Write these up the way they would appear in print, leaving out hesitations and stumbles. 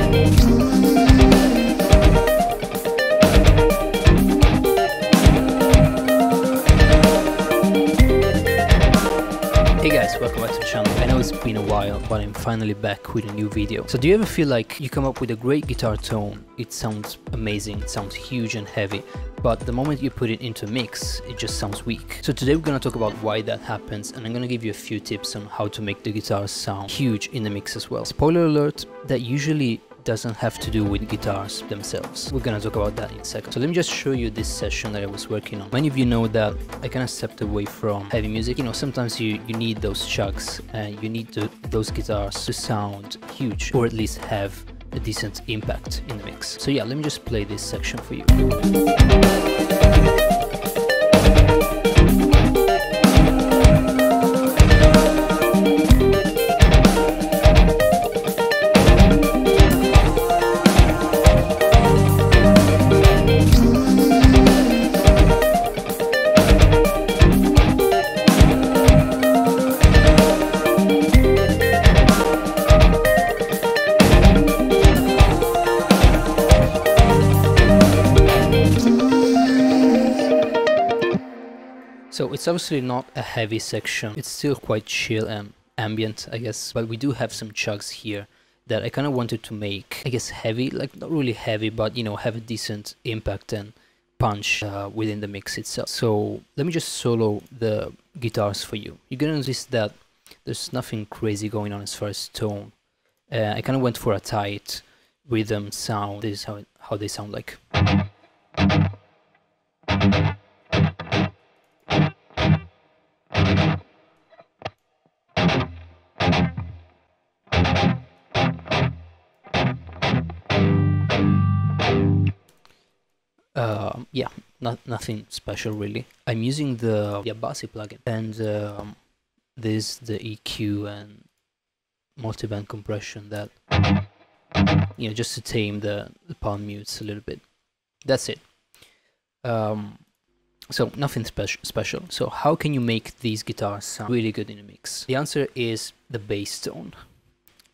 Hey guys, welcome back to the channel. I know it's been a while, but I'm finally back with a new video. So do you ever feel like you come up with a great guitar tone, it sounds amazing, it sounds huge and heavy, but the moment you put it into a mix, it just sounds weak? So today we're gonna talk about why that happens, and I'm gonna give you a few tips on how to make the guitar sound huge in the mix as well. Spoiler alert, that usually doesn't have to do with guitars themselves. We're gonna talk about that in a second. So let me just show you this session that I was working on. Many of you know that I kind of stepped away from heavy music. You know, sometimes you need those chugs and you need those guitars to sound huge, or at least have a decent impact in the mix. So yeah, let me just play this section for you. So it's obviously not a heavy section, it's still quite chill and ambient, I guess, but we do have some chugs here that I kind of wanted to make, I guess, heavy, like not really heavy, but you know, have a decent impact and punch within the mix itself. So let me just solo the guitars for you. You're gonna notice that there's nothing crazy going on as far as tone. I kind of went for a tight rhythm sound. This is how they sound like. Yeah, nothing special really. I'm using the Abasi plugin, and there's the EQ and multiband compression that, you know, just to tame the palm mutes a little bit. That's it. So nothing special. So how can you make these guitars sound really good in a mix? The answer is the bass tone.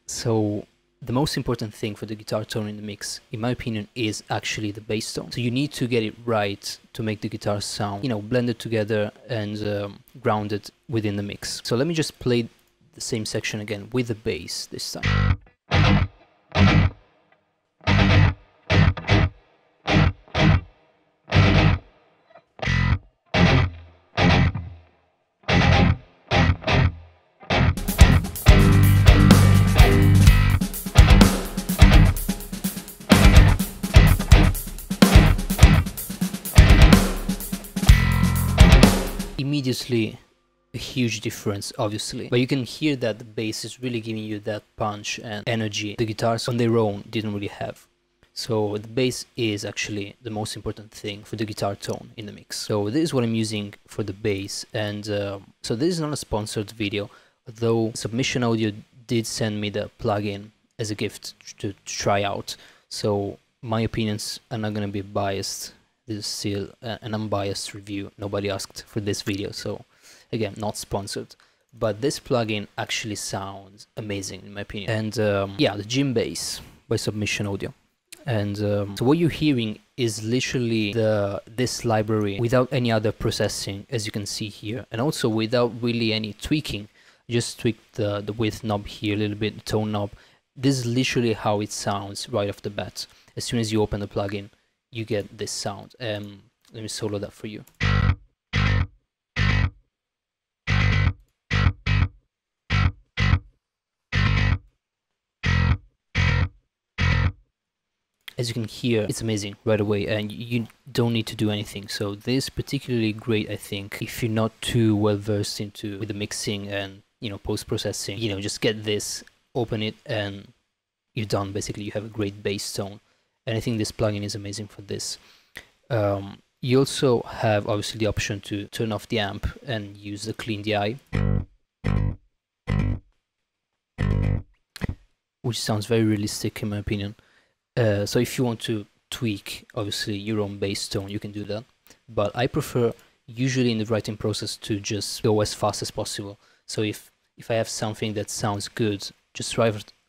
So the most important thing for the guitar tone in the mix, in my opinion, is actually the bass tone. So you need to get it right to make the guitar sound, you know, blended together and grounded within the mix. So let me just play the same section again with the bass this time. Immediately a huge difference, obviously, but you can hear that the bass is really giving you that punch and energy the guitars on their own didn't really have. So the bass is actually the most important thing for the guitar tone in the mix. So this is what I'm using for the bass, and so this is not a sponsored video, although Submission Audio did send me the plugin as a gift to try out. So my opinions are not going to be biased. This is still an unbiased review. Nobody asked for this video, so again, not sponsored. But this plugin actually sounds amazing in my opinion. And yeah, the Jim Bass by Submission Audio. And so what you're hearing is literally this library without any other processing, as you can see here, and also without really any tweaking. Just tweak the width knob here a little bit, the tone knob. This is literally how it sounds right off the bat. As soon as you open the plugin, you get this sound. Let me solo that for you. As you can hear, it's amazing right away, and you don't need to do anything. So this is particularly great, I think, if you're not too well versed with the mixing and, you know, post-processing. You know, just get this, open it, and you're done. Basically, you have a great bass tone. And I think this plugin is amazing for this. You also have obviously the option to turn off the amp and use the Clean DI, which sounds very realistic in my opinion. So if you want to tweak obviously your own bass tone, you can do that. But I prefer usually in the writing process to just go as fast as possible. So if I have something that sounds good, just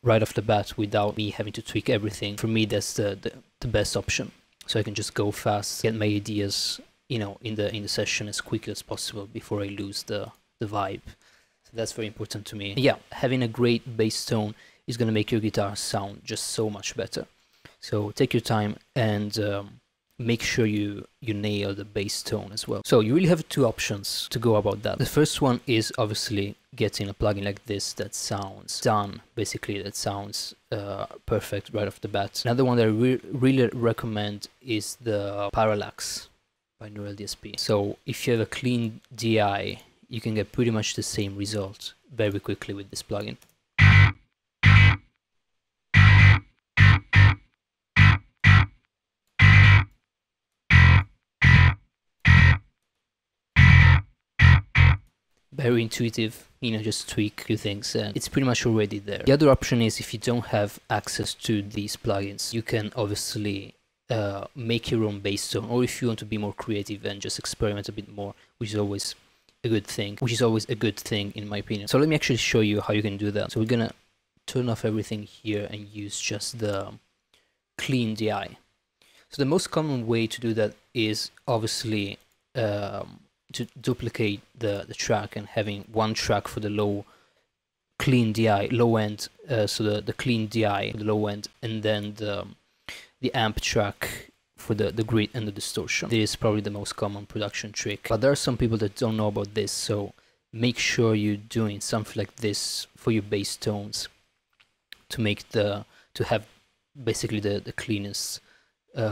right off the bat without me having to tweak everything. For me, that's the best option. So I can just go fast, get my ideas, you know, in the session as quickly as possible before I lose the vibe. So that's very important to me. Yeah, having a great bass tone is going to make your guitar sound just so much better. So take your time and make sure you nail the bass tone as well. So you really have two options to go about that. The first one is obviously getting a plugin like this that sounds done, basically, that sounds perfect right off the bat. Another one that I really recommend is the Parallax by Neural DSP. So if you have a clean DI, you can get pretty much the same result very quickly with this plugin. Very intuitive, you know, just tweak a few things and it's pretty much already there. The other option is, if you don't have access to these plugins, you can obviously make your own bass tone, or if you want to be more creative and just experiment a bit more, which is always a good thing, in my opinion. So let me actually show you how you can do that. So we're gonna turn off everything here and use just the clean DI. So the most common way to do that is obviously to duplicate the track and having one track for the low clean DI, low end, so the clean DI for the low end, and then the amp track for the grid and the distortion. This is probably the most common production trick, but there are some people that don't know about this, so make sure you're doing something like this for your bass tones to make to have basically the cleanest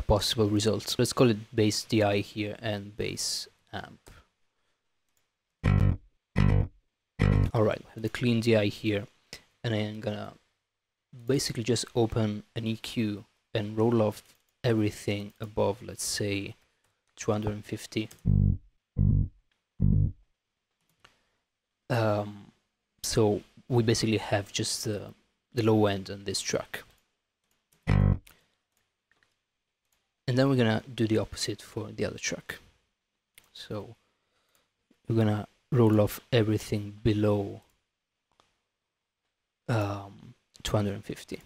possible results. Let's call it bass DI here and bass amp. Alright, I have the clean DI here, and I'm gonna basically just open an EQ and roll off everything above, let's say 250. So we basically have just the low end on this track. And then we're gonna do the opposite for the other track. So we're gonna roll off everything below 250.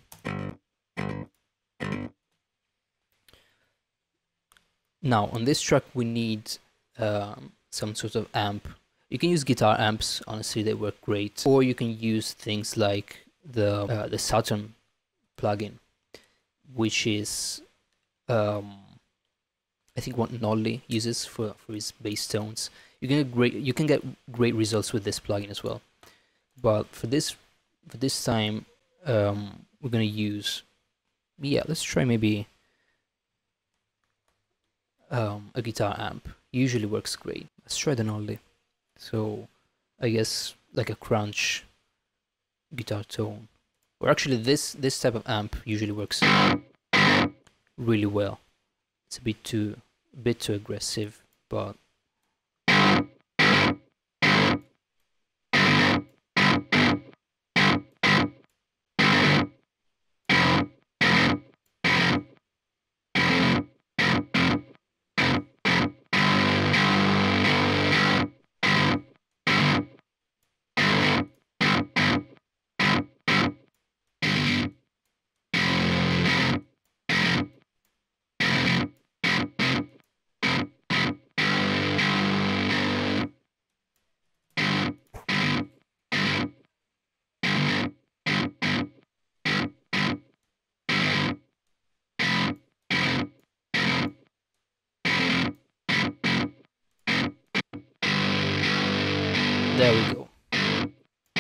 Now on this track we need some sort of amp. You can use guitar amps, honestly they work great, or you can use things like the Saturn plugin, which is I think what Nolly uses for his bass tones. You can get great results with this plugin as well. But for this time, we're gonna use, yeah, let's try maybe a guitar amp. Usually works great. Let's try the Nolly. So I guess like a crunch guitar tone, or actually this type of amp usually works really well. It's a bit too aggressive, but there we go,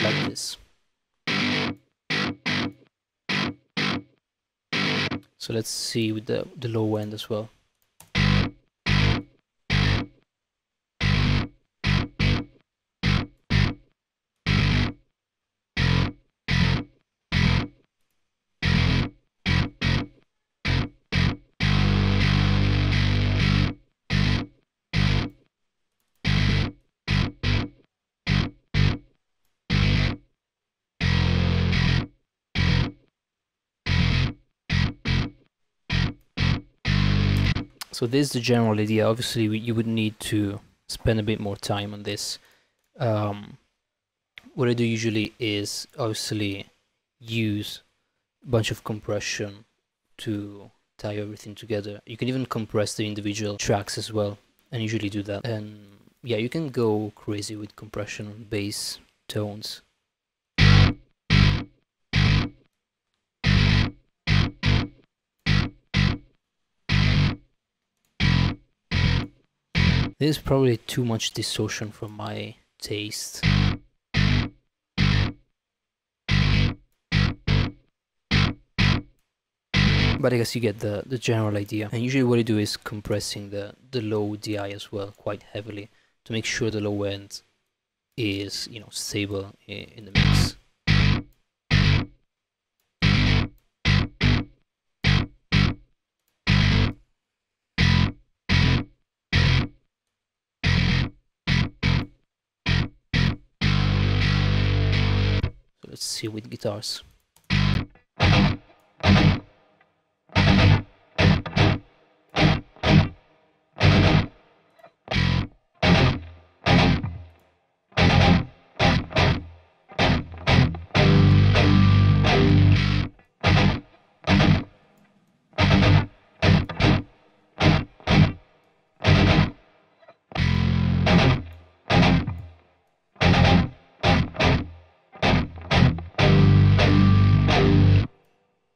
like this. So let's see with the low end as well. So this is the general idea. Obviously you would need to spend a bit more time on this. What I do usually is obviously use bunch of compression to tie everything together. You can even compress the individual tracks as well, and usually do that. And yeah, you can go crazy with compression on bass tones. There's probably too much distortion for my taste. But I guess you get the general idea. And usually what I do is compressing the low DI as well quite heavily to make sure the low end is, you know, stable in the mix. So let's see with guitars.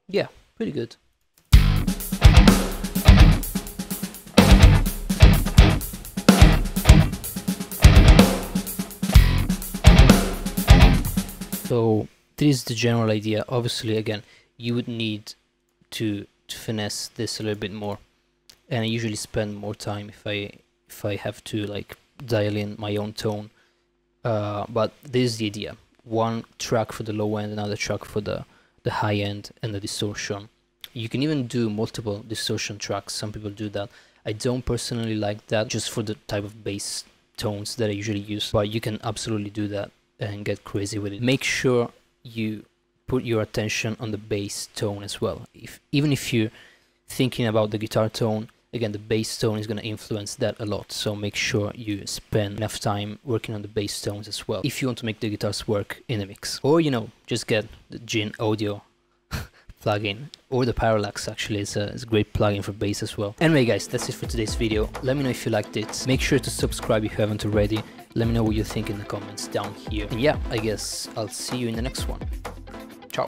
Yeah, pretty good. So this is the general idea. Obviously, again, you would need to finesse this a little bit more, and I usually spend more time if I have to like dial in my own tone. But this is the idea: one track for the low end, another track for the high end, and the distortion. You can even do multiple distortion tracks. Some people do that. I don't personally like that, just for the type of bass tones that I usually use, but you can absolutely do that and get crazy with it. Make sure you put your attention on the bass tone as well. Even if you're thinking about the guitar tone, again, the bass tone is going to influence that a lot, so make sure you spend enough time working on the bass tones as well if you want to make the guitars work in a mix. Or, you know, just get the Jin Audio plugin, or the Parallax. Actually, it's a great plugin for bass as well. Anyway guys, that's it for today's video. Let me know if you liked it. Make sure to subscribe if you haven't already. Let me know what you think in the comments down here. And yeah, I guess I'll see you in the next one. Ciao.